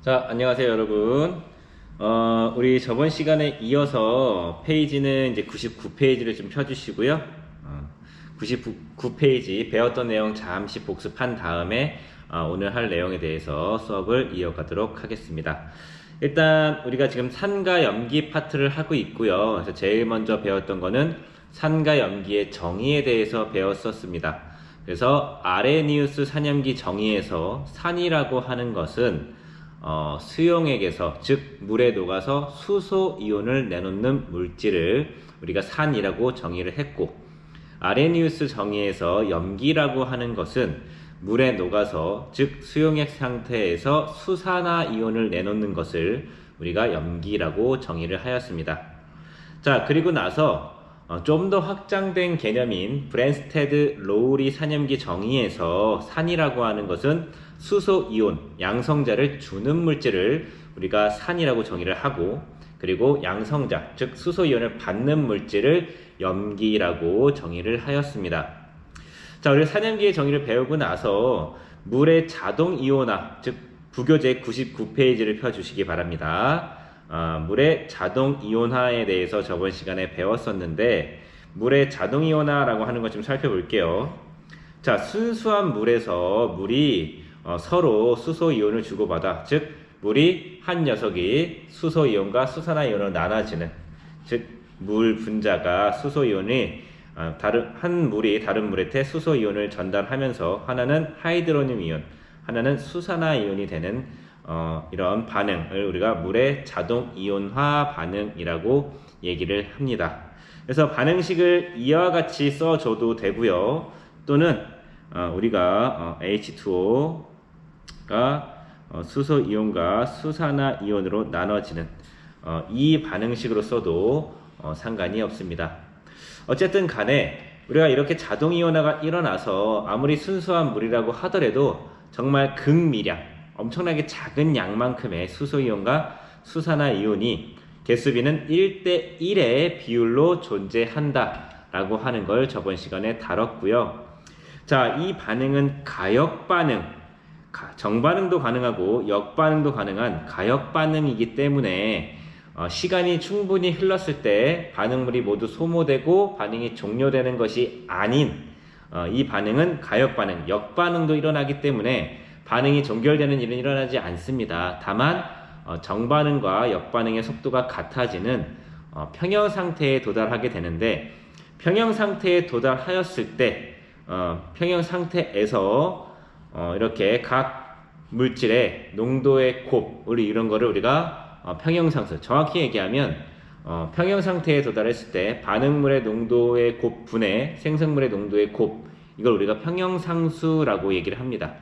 자, 안녕하세요, 여러분. 우리 저번 시간에 이어서 페이지는 이제 99페이지를 좀 펴주시고요. 99페이지 배웠던 내용 잠시 복습한 다음에 오늘 할 내용에 대해서 수업을 이어가도록 하겠습니다. 일단 우리가 지금 산과 염기 파트를 하고 있고요. 그래서 제일 먼저 배웠던 거는 산과 염기의 정의에 대해서 배웠었습니다. 그래서 아레니우스 산염기 정의에서 산이라고 하는 것은 수용액에서, 즉 물에 녹아서 수소 이온을 내놓는 물질을 우리가 산이라고 정의를 했고, 아레니우스 정의에서 염기라고 하는 것은 물에 녹아서, 즉 수용액 상태에서 수산화 이온을 내놓는 것을 우리가 염기라고 정의를 하였습니다. 자, 그리고 나서 좀 더 확장된 개념인 브랜스테드 로우리 산염기 정의에서 산이라고 하는 것은 수소 이온, 양성자를 주는 물질을 우리가 산이라고 정의를 하고, 그리고 양성자, 즉 수소 이온을 받는 물질을 염기라고 정의를 하였습니다. 자, 우리 산염기의 정의를 배우고 나서 물의 자동 이온화, 즉 부교재 99페이지를 펴주시기 바랍니다. 물의 자동 이온화에 대해서 저번 시간에 배웠었는데, 물의 자동 이온화라고 하는 것 좀 살펴볼게요. 자, 순수한 물에서 물이 서로 수소 이온을 주고받아, 즉 물이 한 녀석이 수소 이온과 수산화 이온으로 나눠지는, 즉 물 분자가 수소 이온이 한 물이 다른 물한테 수소 이온을 전달하면서 하나는 하이드로늄 이온, 하나는 수산화 이온이 되는 이런 반응을 우리가 물의 자동 이온화 반응이라고 얘기를 합니다. 그래서 반응식을 이와 같이 써줘도 되고요. 또는 우리가 H2O가 수소 이온과 수산화 이온으로 나눠지는 이 반응식으로 써도 상관이 없습니다. 어쨌든 간에 우리가 이렇게 자동 이온화가 일어나서 아무리 순수한 물이라고 하더라도 정말 극미량, 엄청나게 작은 양만큼의 수소 이온과 수산화 이온이 개수비는 1대1의 비율로 존재한다 라고 하는 걸 저번 시간에 다뤘고요. 자, 이 반응은 가역 반응, 정반응도 가능하고 역반응도 가능한 가역 반응이기 때문에 시간이 충분히 흘렀을 때 반응물이 모두 소모되고 반응이 종료되는 것이 아닌 이 반응은 가역 반응, 역반응도 일어나기 때문에 반응이 종결되는 일은 일어나지 않습니다. 다만 정반응과 역반응의 속도가 같아지는 평형 상태에 도달하게 되는데, 평형 상태에 도달하였을 때 평형 상태에서 이렇게 각 물질의 농도의 곱을 이런 거를 우리가 평형상수, 정확히 얘기하면 평형 상태에 도달했을 때 반응물의 농도의 곱분의 생성물의 농도의 곱, 이걸 우리가 평형상수라고 얘기를 합니다.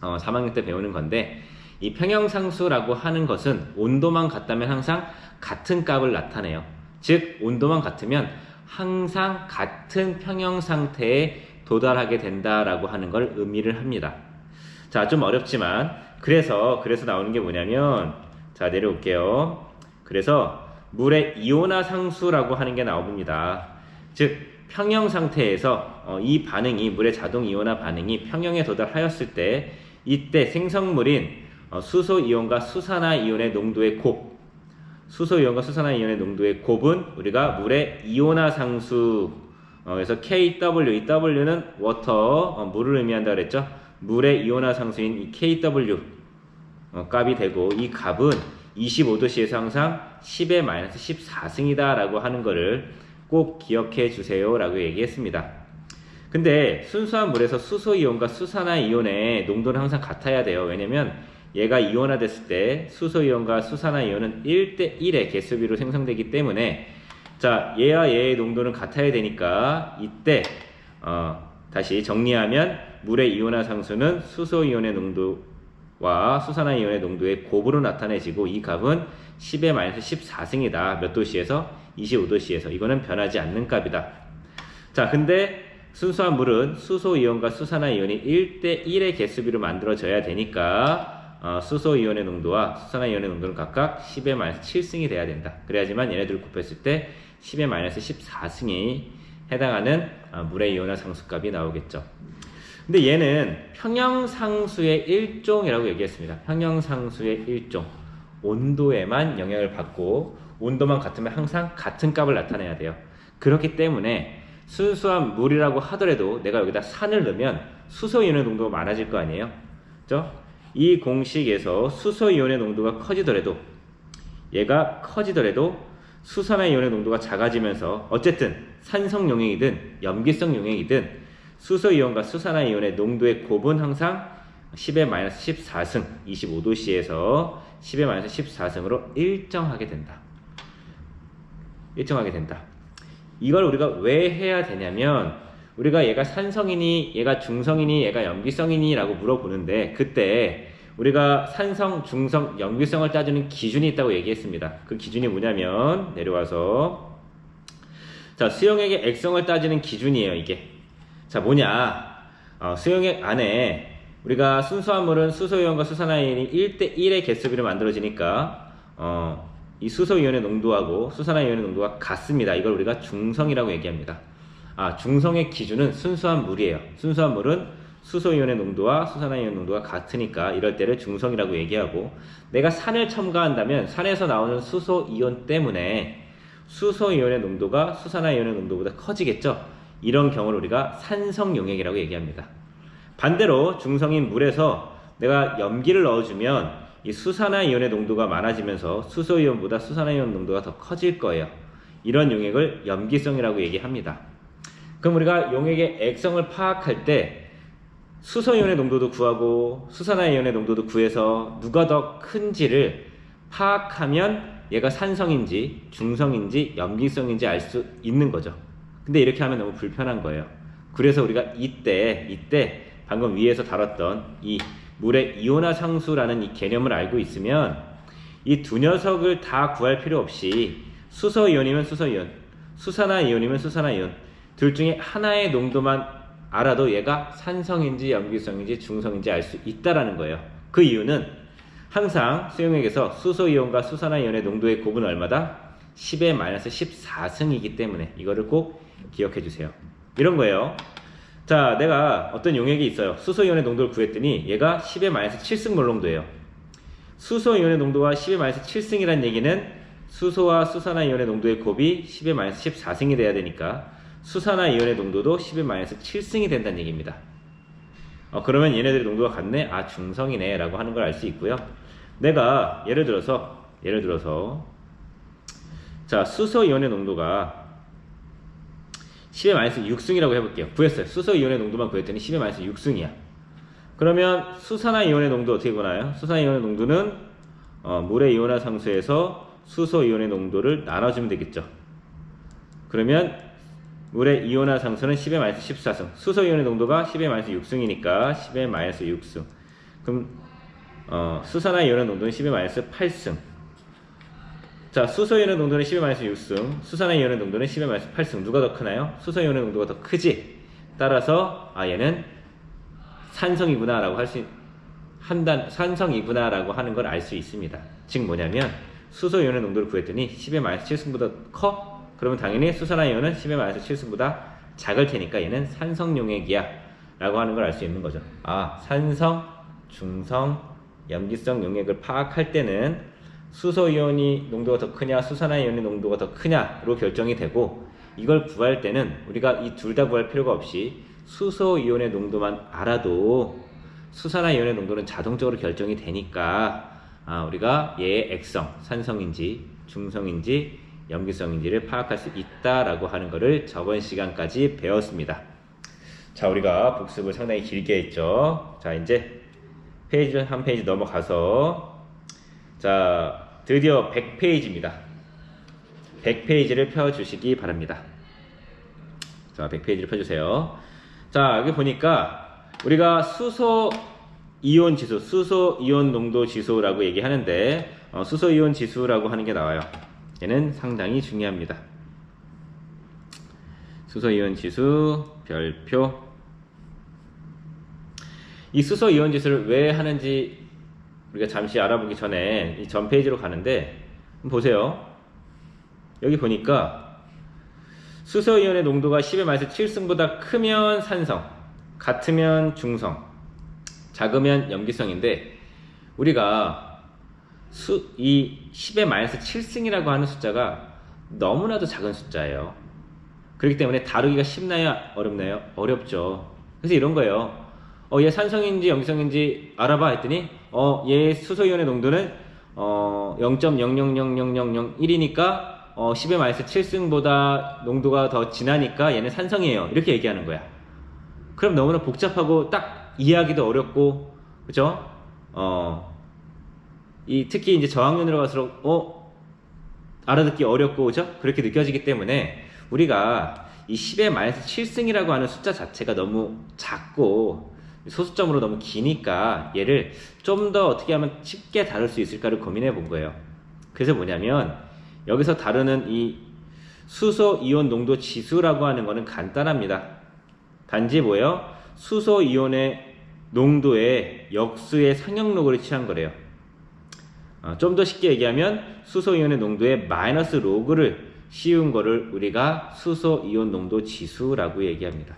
3학년 때 배우는 건데, 이 평형상수라고 하는 것은 온도만 같다면 항상 같은 값을 나타내요. 즉 온도만 같으면 항상 같은 평형 상태에 도달하게 된다라고 하는 걸 의미를 합니다. 자, 좀 어렵지만 그래서 나오는 게 뭐냐면, 자, 내려올게요. 그래서 물의 이온화 상수라고 하는 게 나옵니다. 즉 평형 상태에서 이 반응이, 물의 자동 이온화 반응이 평형에 도달하였을 때, 이때 생성물인 수소 이온과 수산화 이온의 농도의 곱, 수소 이온과 수산화 이온의 농도의 곱은 우리가 물의 이온화 상수, 그래서 KW, 이 W는 워터, 물을 의미한다 그랬죠. 물의 이온화 상수인 이 KW 값이 되고, 이 값은 25도씨에서 항상 10의 마이너스 14승이다 라고 하는 거를 꼭 기억해 주세요 라고 얘기했습니다. 근데 순수한 물에서 수소 이온과 수산화 이온의 농도는 항상 같아야 돼요. 왜냐면 얘가 이온화 됐을 때 수소 이온과 수산화 이온은 1대1의 개수비로 생성되기 때문에, 자, 얘와 얘의 농도는 같아야 되니까 이때 다시 정리하면 물의 이온화 상수는 수소 이온의 농도와 수산화 이온의 농도의 곱으로 나타내지고, 이 값은 10의 마이너스 14승이다. 몇 도씨에서? 25도씨에서. 이거는 변하지 않는 값이다. 자, 근데 순수한 물은 수소 이온과 수산화 이온이 1대1의 개수비로 만들어져야 되니까 수소 이온의 농도와 수산화 이온의 농도는 각각 10의 마이너스 7승이 돼야 된다. 그래야지만 얘네들을 곱했을 때 10의 마이너스 14승이 해당하는 물의 이온화 상수값이 나오겠죠. 근데 얘는 평형상수의 일종이라고 얘기했습니다. 평형상수의 일종. 온도에만 영향을 받고 온도만 같으면 항상 같은 값을 나타내야 돼요. 그렇기 때문에 순수한 물이라고 하더라도 내가 여기다 산을 넣으면 수소이온의 농도가 많아질 거 아니에요. 그죠? 이 공식에서 수소이온의 농도가 커지더라도 얘가 커지더라도 수산화 이온의 농도가 작아지면서 어쨌든 산성 용액이든 염기성 용액이든 수소이온과 수산화 이온의 농도의 곱은 항상 10의 14승 25도씨에서 10의 14승으로 일정하게 된다. 일정하게 된다. 이걸 우리가 왜 해야 되냐면 우리가 얘가 산성이니 얘가 중성이니 얘가 염기성이니 라고 물어보는데 그때 우리가 산성, 중성, 염기성을 따지는 기준이 있다고 얘기했습니다. 그 기준이 뭐냐면 내려와서 자 수용액의 액성을 따지는 기준이에요. 이게 자 뭐냐 수용액 안에 우리가 순수한 물은 수소이온과 수산화이온이 1대1의 개수비로 만들어지니까 이 수소이온의 농도하고 수산화이온의 농도가 같습니다. 이걸 우리가 중성이라고 얘기합니다. 중성의 기준은 순수한 물이에요. 순수한 물은 수소이온의 농도와 수산화이온 농도가 같으니까 이럴 때를 중성이라고 얘기하고 내가 산을 첨가한다면 산에서 나오는 수소이온 때문에 수소이온의 농도가 수산화이온의 농도보다 커지겠죠. 이런 경우를 우리가 산성용액이라고 얘기합니다. 반대로 중성인 물에서 내가 염기를 넣어주면 이 수산화이온의 농도가 많아지면서 수소이온보다 수산화이온 농도가 더 커질 거예요. 이런 용액을 염기성이라고 얘기합니다. 그럼 우리가 용액의 액성을 파악할 때 수소이온의 농도도 구하고 수산화이온의 농도도 구해서 누가 더 큰지를 파악하면 얘가 산성인지 중성인지 염기성인지 알 수 있는 거죠. 근데 이렇게 하면 너무 불편한 거예요. 그래서 우리가 이때 방금 위에서 다뤘던 이 물의 이온화 상수라는 이 개념을 알고 있으면 이 두 녀석을 다 구할 필요 없이 수소이온이면 수소이온, 수산화이온이면 수산화이온 둘 중에 하나의 농도만 알아도 얘가 산성인지 염기성인지 중성인지 알 수 있다라는 거예요. 그 이유는 항상 수용액에서 수소이온과 수산화이온의 농도의 곱은 얼마다? 10의 14승이기 때문에 이거를 꼭 기억해 주세요. 이런 거예요. 자, 내가 어떤 용액이 있어요. 수소이온의 농도를 구했더니 얘가 10의 7승 몰농도예요. 수소이온의 농도가 10의 7승이라는 얘기는 수소와 수산화이온의 농도의 곱이 10의 14승이 돼야 되니까 수산화이온의 농도도 10의 7승이 된다는 얘기입니다. 그러면 얘네들의 농도가 같네? 중성이네 라고 하는 걸 알 수 있고요. 내가 예를 들어서 자 수소이온의 농도가 10의 6승이라고 해볼게요. 구했어요. 수소이온의 농도만 구했더니 10의 6승이야. 그러면 수산화이온의 농도 어떻게 구하나요? 수산화이온의 농도는 물의 이온화 상수에서 수소이온의 농도를 나눠주면 되겠죠. 그러면 물의 이온화 상수는 10의 14승. 수소이온의 농도가 10의 6승이니까 10의 6승. 그럼 수산화이온의 농도는 10의 8승. 자, 수소이온의 농도는 10의 6승. 수산화이온의 농도는 10의 8승. 누가 더 크나요? 수소이온의 농도가 더 크지. 따라서 얘는 산성이구나라고 산성이구나라고 하는 걸 알 수 있습니다. 즉 뭐냐면 수소이온의 농도를 구했더니 10의 7승보다 커? 그러면 당연히 수산화이온은 10의 7승보다 작을 테니까 얘는 산성용액이야 라고 하는 걸 알 수 있는 거죠. 산성, 중성, 염기성 용액을 파악할 때는 수소이온이 농도가 더 크냐 수산화이온의 농도가 더 크냐로 결정이 되고 이걸 구할 때는 우리가 이 둘 다 구할 필요가 없이 수소이온의 농도만 알아도 수산화이온의 농도는 자동적으로 결정이 되니까 우리가 얘의 액성, 산성인지 중성인지 염기성인지를 파악할 수 있다라고 하는 것을 저번 시간까지 배웠습니다. 자, 우리가 복습을 상당히 길게 했죠. 자, 이제 페이지 한 페이지 넘어가서 자, 드디어 100페이지입니다. 100페이지를 펴주시기 바랍니다. 자, 100페이지를 펴주세요. 자, 여기 보니까 우리가 수소이온 지수, 수소이온 농도 지수라고 얘기하는데 수소이온 지수라고 하는 게 나와요. 얘는 상당히 중요합니다. 수소이온 지수 별표. 이 수소이온 지수를 왜 하는지 우리가 잠시 알아보기 전에 이 전 페이지로 가는데 보세요. 여기 보니까 수소이온의 농도가 10의 7승보다 크면 산성, 같으면 중성, 작으면 염기성인데 우리가 이 10의 마이너스 7승이라고 하는 숫자가 너무나도 작은 숫자예요. 그렇기 때문에 다루기가 쉽나요? 어렵나요? 어렵죠. 그래서 이런 거예요. 얘 산성인지 염기성인지 알아봐 했더니 얘 수소이온의 농도는 0.000001이니까 10의 마이너스 7승보다 농도가 더 진하니까 얘는 산성이에요. 이렇게 얘기하는 거야. 그럼 너무나 복잡하고 딱 이해하기도 어렵고, 그죠? 특히 이제 저학년으로 갈수록 알아듣기 어렵고, 그죠? 그렇게 느껴지기 때문에 우리가 이 10의 마이너스 7승이라고 하는 숫자 자체가 너무 작고 소수점으로 너무 기니까 얘를 좀 더 어떻게 하면 쉽게 다룰 수 있을까를 고민해 본 거예요. 그래서 뭐냐면 여기서 다루는 이 수소 이온 농도 지수라고 하는 거는 간단합니다. 단지 뭐예요? 수소 이온의 농도의 역수의 상역로그를 취한 거래요. 좀 더 쉽게 얘기하면 수소 이온의 농도의 마이너스 로그를 씌운 거를 우리가 수소 이온 농도 지수라고 얘기합니다.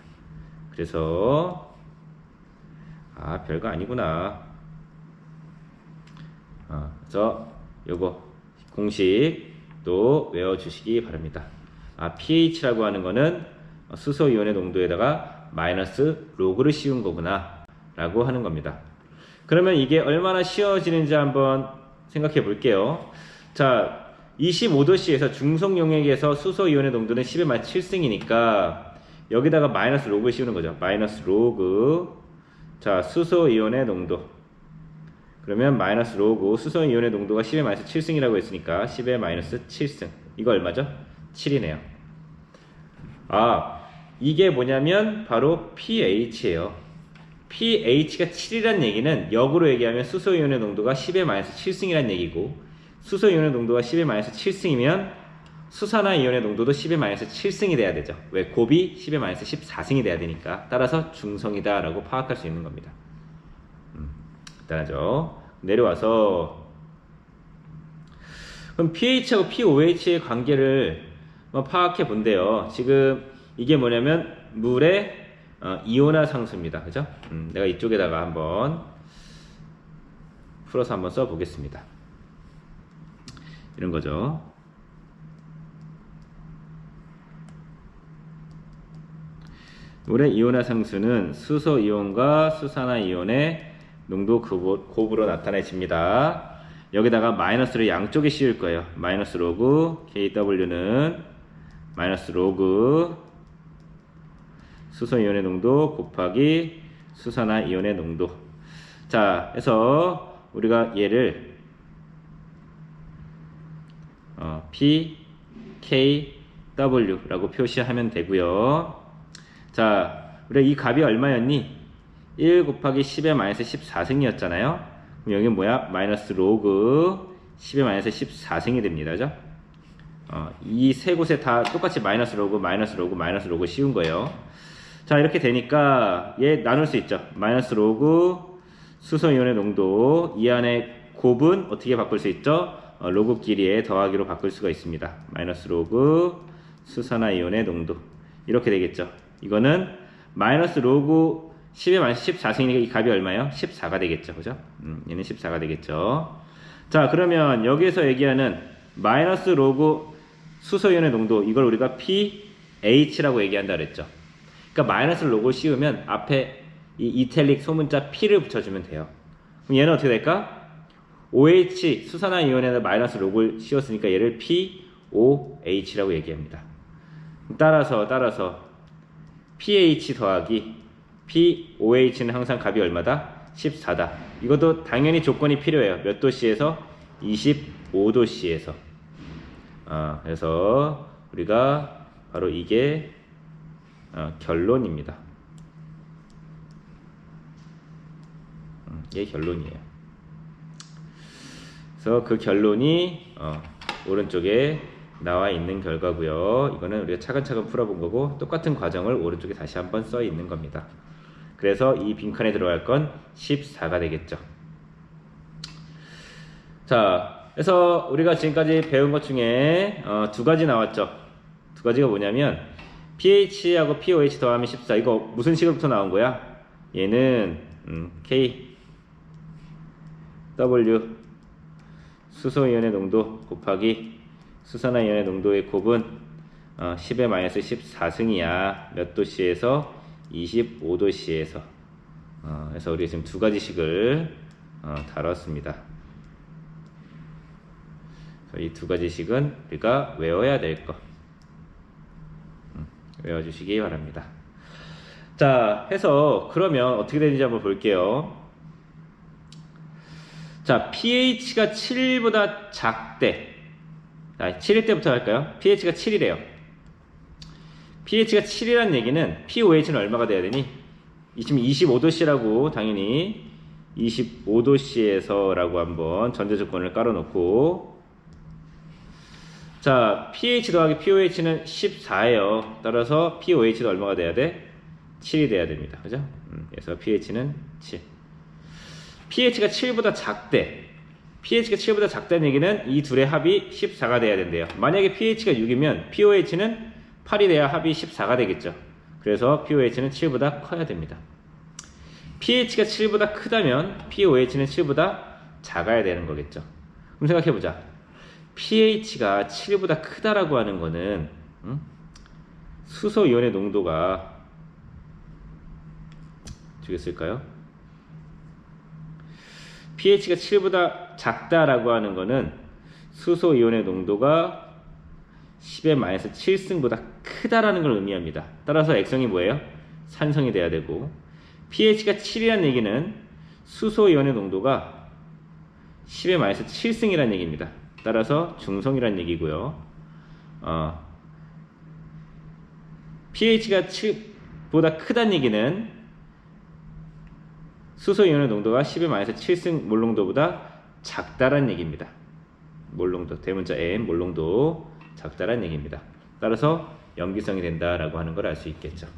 그래서 별거 아니구나. 그래서 요거 공식도 외워주시기 바랍니다. pH라고 하는 거는 수소 이온의 농도에다가 마이너스 로그를 씌운 거구나 라고 하는 겁니다. 그러면 이게 얼마나 쉬워지는지 한번 생각해 볼게요. 자, 25도씨에서 중성 용액에서 수소 이온의 농도는 10의 마이너스 7승이니까 여기다가 마이너스 로그를 씌우는 거죠. 마이너스 로그. 자, 수소 이온의 농도. 그러면 마이너스 로그 수소 이온의 농도가 10의 마이너스 7승이라고 했으니까 10의 마이너스 7승. 이거 얼마죠? 7이네요. 이게 뭐냐면 바로 pH예요. pH가 7이란 얘기는 역으로 얘기하면 수소 이온의 농도가 10의 마이너스 7승이란 얘기고, 수소 이온의 농도가 10의 마이너스 7승이면 수산화 이온의 농도도 10의 마이너스 7승이 돼야 되죠. 왜? 곱이 10의 마이너스 14승이 돼야 되니까. 따라서 중성이다 라고 파악할 수 있는 겁니다. 간단하죠. 내려와서 그럼 pH하고 pOH의 관계를 파악해 본대요. 지금 이게 뭐냐면 물의 이온화 상수입니다. 그죠? 내가 이쪽에다가 한번 풀어서 한번 써 보겠습니다. 이런 거죠. 물의 이온화 상수는 수소 이온과 수산화 이온의 농도 곱으로 나타내집니다. 여기다가 마이너스를 양쪽에 씌울 거예요. 마이너스 로그 KW는 마이너스 로그 수소 이온의 농도 곱하기 수산화 이온의 농도. 자, 그래서 우리가 얘를 PKW라고 표시하면 되고요. 자, 우리가 이 값이 얼마였니? 1 곱하기 10의 마이너스 14승이었잖아요. 그럼 여기 뭐야? 마이너스 로그 10의 마이너스 14승이 됩니다. 그죠? 이 세 곳에 다 똑같이 마이너스 로그, 마이너스 로그, 마이너스 로그 씌운 거예요. 자, 이렇게 되니까 얘 나눌 수 있죠. 마이너스 로그 수소 이온의 농도, 이 안에 곱은 어떻게 바꿀 수 있죠? 로그끼리의 더하기로 바꿀 수가 있습니다. 마이너스 로그 수산화 이온의 농도. 이렇게 되겠죠. 이거는 마이너스 로그 10의 마이너스 14승이니까 이 값이 얼마예요? 14가 되겠죠. 그죠? 얘는 14가 되겠죠. 자, 그러면 여기에서 얘기하는 마이너스 로그 수소이온의 농도, 이걸 우리가 pH라고 얘기한다 그랬죠. 그러니까 마이너스 로그를 씌우면 앞에 이 이탈릭 소문자 P를 붙여주면 돼요. 그럼 얘는 어떻게 될까? OH 수산화 이온에다 마이너스 로그를 씌웠으니까 얘를 POH라고 얘기합니다. 따라서 pH 더하기 pOH는 항상 값이 얼마다? 14다. 이것도 당연히 조건이 필요해요. 몇 도씨에서? 25도씨에서. 그래서 우리가 바로 이게 결론입니다. 이게 결론이에요. 그래서 그 결론이 오른쪽에 나와 있는 결과고요. 이거는 우리가 차근차근 풀어본 거고, 똑같은 과정을 오른쪽에 다시 한번 써 있는 겁니다. 그래서 이 빈칸에 들어갈 건 14가 되겠죠. 자, 그래서 우리가 지금까지 배운 것 중에 두 가지 나왔죠. 두 가지가 뭐냐면 pH하고 pOH 더하면 14. 이거 무슨 식으로부터 나온 거야? 얘는 K W 수소이온의 농도 곱하기 수산화이온의 농도의 곱은 10의 마이너스 14승이야. 몇 도씨에서? 25도씨에서. 그래서 우리 지금 두 가지 식을 다뤘습니다. 이 두 가지 식은 우리가 외워야 될 거. 외워주시기 바랍니다. 자, 해서 그러면 어떻게 되는지 한번 볼게요. 자, pH가 7보다 작대. 자, 7일 때부터 할까요? pH가 7이래요. pH가 7이라는 얘기는 pOH는 얼마가 돼야 되니? 지금 25도씨라고 당연히 25도씨에서 라고 한번 전제조건을 깔아놓고, 자, pH 더하기 pOH는 14예요. 따라서 pOH도 얼마가 돼야 돼? 7이 돼야 됩니다. 그죠? 그래서 pH는 7. pH가 7보다 작대. pH가 7보다 작다는 얘기는 이 둘의 합이 14가 돼야 된대요. 만약에 pH가 6이면 pOH는 8이 돼야 합이 14가 되겠죠. 그래서 pOH는 7보다 커야 됩니다. pH가 7보다 크다면 pOH는 7보다 작아야 되는 거겠죠. 그럼 생각해보자. pH가 7보다 크다라고 하는 거는 수소이온의 농도가 되겠을까요? pH가 7보다 작다라고 하는 거는 수소이온의 농도가 10의 마이너스 7승보다 크다라는 걸 의미합니다. 따라서 액성이 뭐예요? 산성이 돼야 되고, pH가 7이라는 얘기는 수소이온의 농도가 10의 마이너스 7승이라는 얘기입니다. 따라서 중성이라는 얘기고요. pH가 7보다 크다는 얘기는 수소이온의 농도가 10의 마이너스 7승 몰농도보다 작다라는 얘기입니다. 몰농도, 대문자 M, 몰농도 작다라는 얘기입니다. 따라서 염기성이 된다라고 하는 걸 알 수 있겠죠.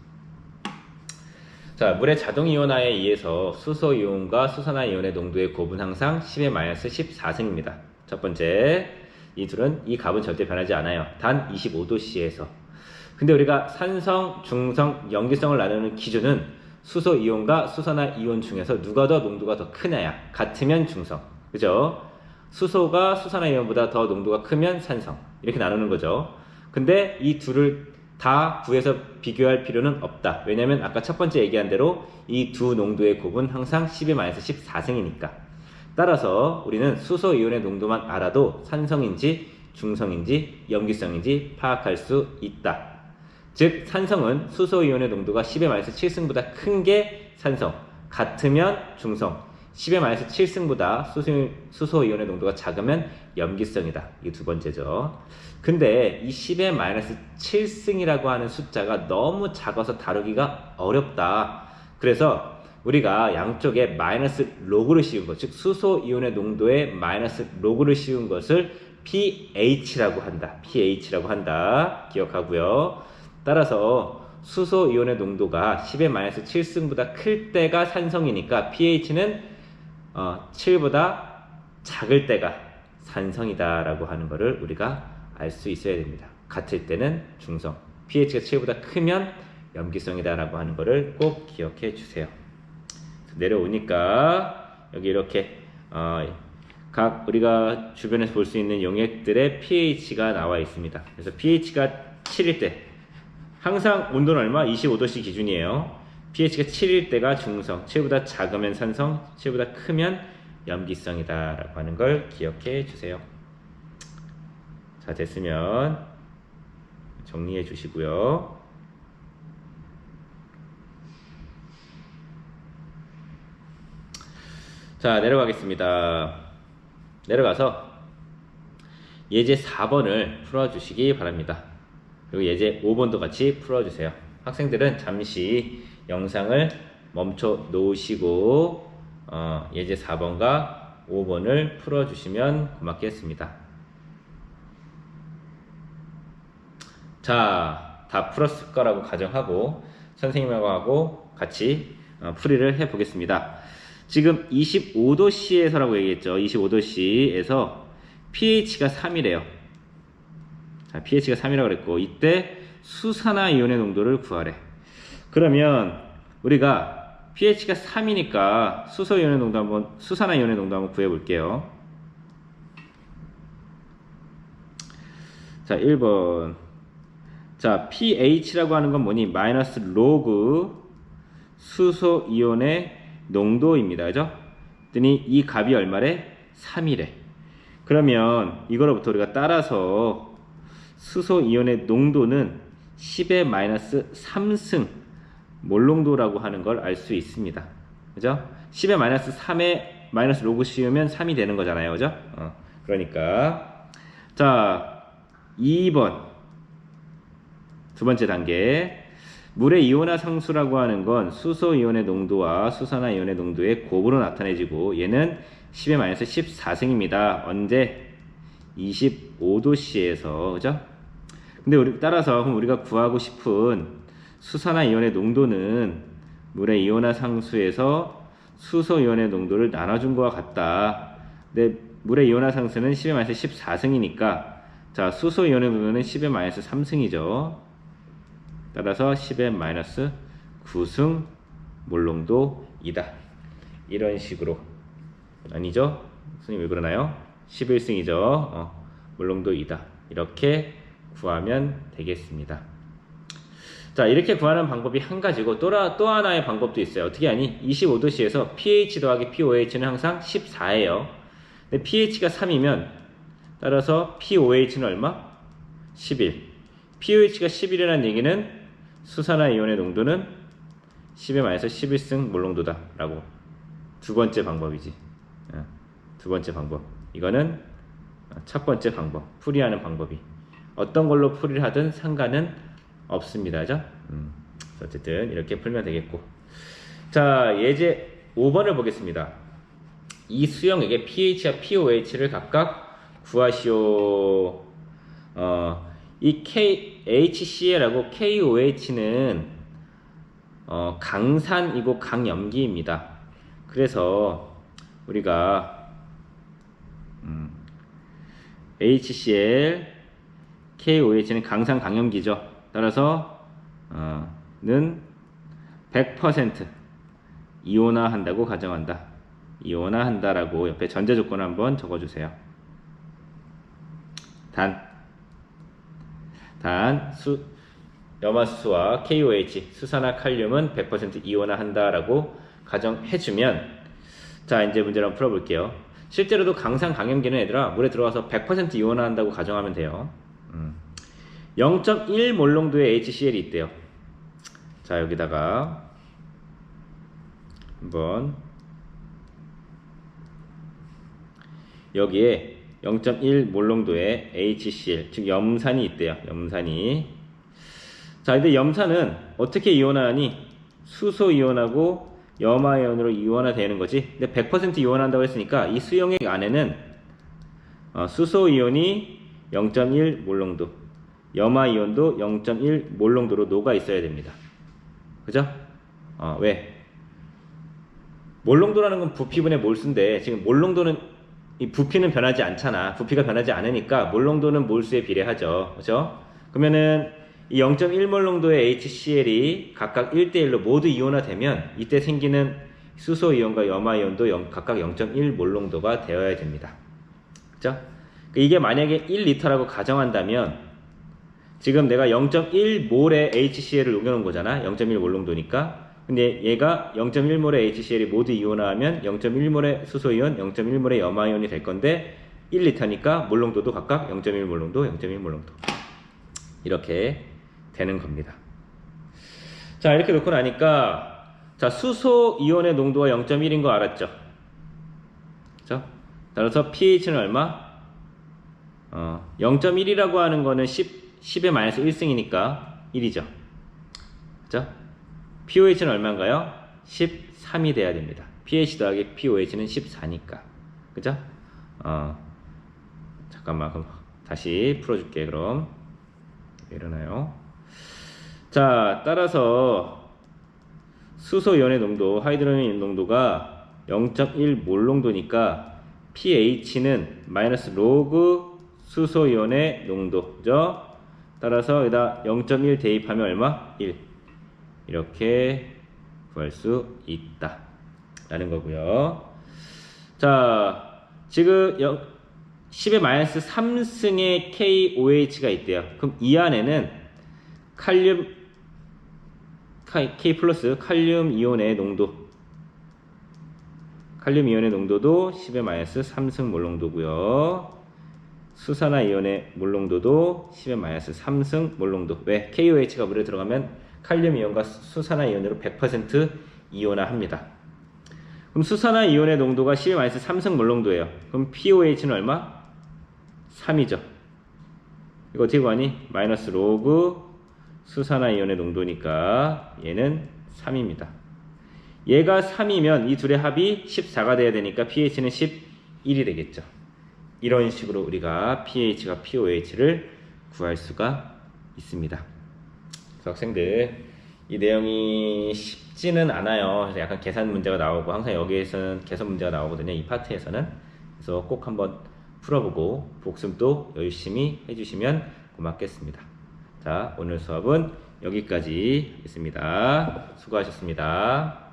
자, 물의 자동이온화에 의해서 수소이온과 수산화이온의 농도의 곱은 항상 10의 마이너스 14승입니다. 첫 번째, 이 둘은 이 값은 절대 변하지 않아요. 단 25도씨에서. 근데 우리가 산성, 중성, 염기성을 나누는 기준은 수소이온과 수산화이온 중에서 누가 더 농도가 더 크냐야. 같으면 중성. 그죠? 수소가 수산화이온보다 더 농도가 크면 산성. 이렇게 나누는 거죠. 근데 이 둘을 다 구해서 비교할 필요는 없다. 왜냐면 아까 첫 번째 얘기한 대로 이 두 농도의 곱은 항상 10의 마이너스 14승이니까. 따라서 우리는 수소이온의 농도만 알아도 산성인지 중성인지 염기성인지 파악할 수 있다. 즉 산성은 수소이온의 농도가 10의 마이너스 7승보다 큰 게 산성, 같으면 중성, 10의 마이너스 7승보다 수소이온의 농도가 작으면 염기성이다. 이게 두 번째죠. 근데 이 10의 마이너스 7승이라고 하는 숫자가 너무 작아서 다루기가 어렵다. 그래서 우리가 양쪽에 마이너스 로그를 씌운 것, 즉 수소이온의 농도에 마이너스 로그를 씌운 것을 pH라고 한다. pH라고 한다. 기억하고요. 따라서 수소이온의 농도가 10의 마이너스 7승보다 클 때가 산성이니까 pH는 7보다 작을 때가 산성이다 라고 하는 것을 우리가 알 수 있어야 됩니다. 같을 때는 중성, pH가 7보다 크면 염기성이다 라고 하는 것을 꼭 기억해 주세요. 내려오니까 여기 이렇게 각 우리가 주변에서 볼 수 있는 용액들의 pH가 나와 있습니다. 그래서 pH가 7일 때 항상 온도는 얼마? 25도씨 기준이에요. pH가 7일 때가 중성, 7보다 작으면 산성, 7보다 크면 염기성이다 라고 하는 걸 기억해 주세요. 자, 됐으면 정리해 주시고요. 자, 내려가겠습니다. 내려가서 예제 4번을 풀어주시기 바랍니다. 그리고 예제 5번도 같이 풀어주세요. 학생들은 잠시 영상을 멈춰 놓으시고 예제 4번과 5번을 풀어주시면 고맙겠습니다. 자, 다 풀었을 거라고 가정하고 선생님하고 같이 풀이를 해보겠습니다. 지금 25도씨에서라고 얘기했죠. 25도씨에서 pH가 3이래요. 자, pH가 3이라고 그랬고, 이때 수산화이온의 농도를 구하래. 그러면 우리가 pH가 3이니까 수산화이온의 농도 한번 구해볼게요. 자, 1번. 자, pH라고 하는 건 뭐니? 마이너스 로그 수소이온의 농도입니다. 그죠? 그랬더니 이 값이 얼마래? 3이래. 그러면 이거로부터 우리가 따라서 수소이온의 농도는 10의 마이너스 3승 몰농도라고 하는 걸 알 수 있습니다. 그죠? 10의 마이너스 3에 마이너스 로그 씌우면 3이 되는 거잖아요. 그죠? 그러니까 자, 2번 두 번째 단계. 물의 이온화 상수라고 하는 건 수소이온의 농도와 수산화이온의 농도의 곱으로 나타내지고 얘는 10의 마이너스 14승입니다. 언제? 25도씨에서. 그죠? 근데 따라서 그럼 우리가 구하고 싶은 수산화이온의 농도는 물의 이온화 상수에서 수소이온의 농도를 나눠준 것과 같다. 근데 물의 이온화 상수는 10의 마이너스 14승이니까 자, 수소이온의 농도는 10의 마이너스 3승이죠. 따라서 10의 마이너스 9승 몰농도이다. 이런 식으로. 아니죠? 선생님 왜 그러나요? 11승이죠. 몰농도이다. 이렇게 구하면 되겠습니다. 자, 이렇게 구하는 방법이 한 가지고 또 하나의 방법도 있어요. 어떻게 하니? 25도씨에서 pH 더하기 pOH는 항상 14예요. 근데 pH가 3이면 따라서 pOH는 얼마? 11. pOH가 11이라는 얘기는 수산화이온의 농도는 10의 마이너스 11승 몰농도다 라고. 두 번째 방법이지. 두 번째 방법. 이거는 첫 번째 방법. 풀이하는 방법이. 어떤 걸로 풀이를 하든 상관은 없습니다. 그죠? 어쨌든 이렇게 풀면 되겠고. 자, 예제 5번을 보겠습니다. 이 수형에게 pH와 pOH를 각각 구하시오. 이 HCl하고 KOH는 강산이고 강염기입니다. 그래서 우리가 HCl, KOH는 강산 강염기죠. 따라서 는 100% 이온화한다고 가정한다. 이온화한다라고 옆에 전제 조건 한번 적어주세요. 염화수소와 KOH, 수산화 칼륨은 100% 이온화한다라고 가정해주면, 자, 이제 문제를 한번 풀어볼게요. 실제로도 강산 강염기는 얘들아 물에 들어가서 100% 이온화한다고 가정하면 돼요. 0.1 몰농도의 HCl이 있대요. 자, 여기다가 한번 여기에 0.1 몰농도의 HCl, 즉 염산이 있대요. 염산이. 자, 근데 염산은 어떻게 이온화하니? 수소 이온하고 염화이온으로 이온화되는 거지. 근데 100% 이온화한다고 했으니까 이 수용액 안에는 수소 이온이 0.1 몰농도, 염화이온도 0.1 몰농도로 녹아 있어야 됩니다. 그죠? 왜? 몰농도라는 건 부피분의 몰수인데 지금 몰농도는 이 부피는 변하지 않잖아. 부피가 변하지 않으니까 몰농도는 몰수에 비례하죠. 그죠? 그러면은 이 0.1몰 농도의 HCl이 각각 1대1로 모두 이온화되면 이때 생기는 수소이온과 염화이온도 각각 0.1몰 농도가 되어야 됩니다. 그죠? 이게 만약에 1리터라고 가정한다면 지금 내가 0.1몰의 HCl을 녹여놓은 거잖아. 0.1몰 농도니까. 근데 얘가 0.1몰의 HCl이 모두 이온화하면 0.1몰의 수소이온, 0.1몰의 염화이온이 될 건데 1리터니까 몰농도도 각각 0.1몰 농도, 0.1몰 농도 이렇게 되는 겁니다. 자, 이렇게 놓고 나니까 자, 수소이온의 농도가 0.1인 거 알았죠? 그죠? 따라서 pH는 얼마? 0.1이라고 하는 거는 10의 마이너스 1승이니까 1이죠. 그죠? pOH는 얼마인가요? 13이 돼야 됩니다. pH 더하기 pOH는 14니까. 그죠? 잠깐만, 그럼 다시 풀어줄게. 그럼 왜 이러나요? 자, 따라서 수소이온의 농도, 하이드로겐 농도가 0.1몰 농도니까 pH는 마이너스 로그 수소이온의 농도, 그죠? 따라서 여기다 0.1 대입하면 얼마? 1. 이렇게 구할 수 있다 라는 거고요. 자, 지금 10의 마이너스 3승의 KOH가 있대요. 그럼 이 안에는 K 플러스 칼륨 이온의 농도도 10의 마이너스 3승 몰 농도고요. 수산화 이온의 몰 농도도 10의 마이너스 3승 몰 농도. 왜? KOH가 물에 들어가면 칼륨 이온과 수산화 이온으로 100% 이온화합니다. 그럼 수산화 이온의 농도가 10의 마이너스 3승 몰 농도예요. 그럼 POH는 얼마? 3이죠. 이거 어떻게 구하니? 마이너스 로그 수산화 이온의 농도니까 얘는 3입니다. 얘가 3이면 이 둘의 합이 14가 돼야 되니까 pH는 11이 되겠죠. 이런 식으로 우리가 pH가 POH를 구할 수가 있습니다. 그래서 학생들 이 내용이 쉽지는 않아요. 그래서 약간 계산 문제가 나오고 항상 여기에서는 계산 문제가 나오거든요. 이 파트에서는. 그래서 꼭 한번 풀어보고 복습도 열심히 해주시면 고맙겠습니다. 자, 오늘 수업은 여기까지 있습니다. 수고하셨습니다.